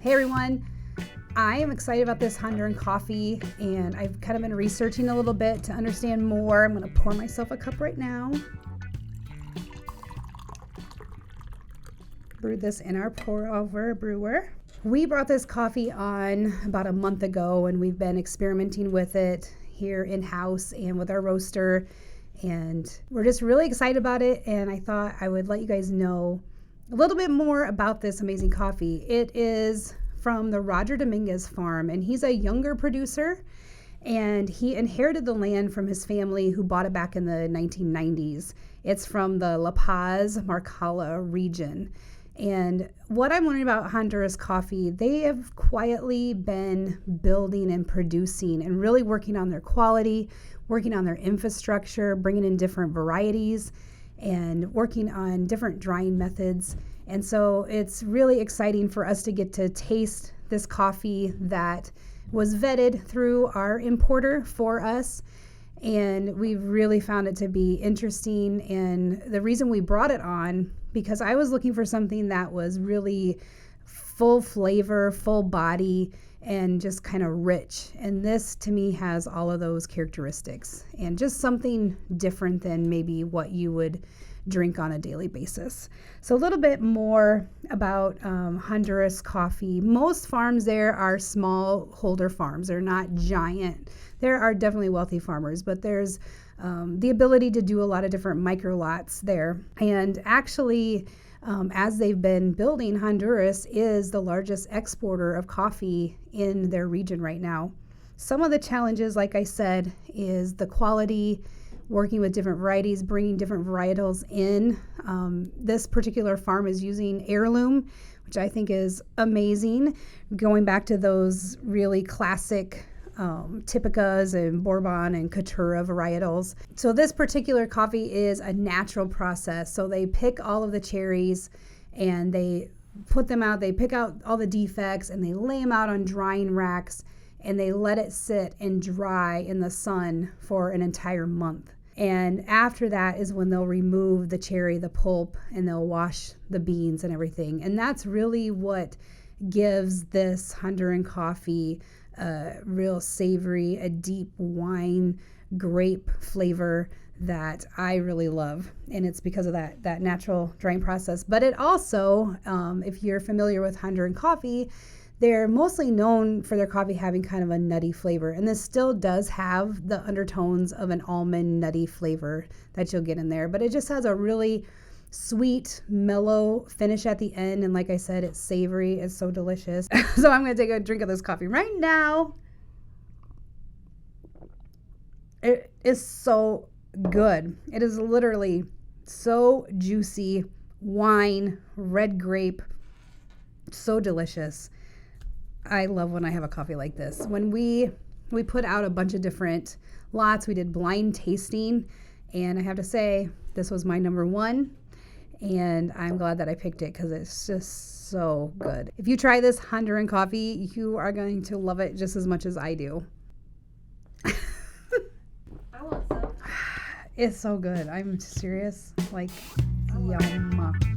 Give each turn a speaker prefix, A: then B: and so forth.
A: Hey everyone, I am excited about this Honduran coffee and I've kind of been researching a little bit to understand more. I'm going to pour myself a cup right now. Brewed this in our pour over brewer. We brought this coffee on about a month ago and we've been experimenting with it here in-house and with our roaster, and we're just really excited about it, and I thought I would let you guys know a little bit more about this amazing coffee. It is from the Roger Dominguez farm, and he's a younger producer, and he inherited the land from his family who bought it back in the 1990s. It's from the La Paz, Marcala region. And what I'm learning about Honduras coffee, they have quietly been building and producing and really working on their quality, working on their infrastructure, bringing in different varieties and working on different drying methods. And so it's really exciting for us to get to taste this coffee that was vetted through our importer for us. And we've really found it to be interesting. And the reason we brought it on, because I was looking for something that was really full flavor, full body, and just kind of rich. And this to me has all of those characteristics and just something different than maybe what you would drink on a daily basis. So a little bit more about Honduras coffee. Most farms there are small holder farms. They're not giant. There are definitely wealthy farmers, but there's the ability to do a lot of different micro lots there. And actually, as they've been building, Honduras is the largest exporter of coffee in their region right now. Some of the challenges, like I said, is the quality, working with different varieties, bringing different varietals in. This particular farm is using heirloom, which I think is amazing, going back to those really classic Typicas and Bourbon and Caturra varietals. So this particular coffee is a natural process. So they pick all of the cherries and they put them out, they pick out all the defects and they lay them out on drying racks and they let it sit and dry in the sun for an entire month. And after that is when they'll remove the cherry, the pulp, and they'll wash the beans and everything. And that's really what gives this Honduran coffee a real savory, a deep wine grape flavor that I really love. And it's because of that natural drying process. But it also, if you're familiar with Honduran coffee, they're mostly known for their coffee having kind of a nutty flavor. And this still does have the undertones of an almond nutty flavor that you'll get in there. But it just has a really sweet, mellow finish at the end. And like I said, it's savory. It's so delicious. So I'm going to take a drink of this coffee right now. It is so good. It is literally so juicy. Wine, red grape, so delicious. I love when I have a coffee like this. When we put out a bunch of different lots, we did blind tasting, and I have to say this was my number one, and I'm glad that I picked it because it's just so good. If you try this Honduran coffee, you are going to love it just as much as I do.
B: I want some.
A: It's so good. I'm serious. Like, yum.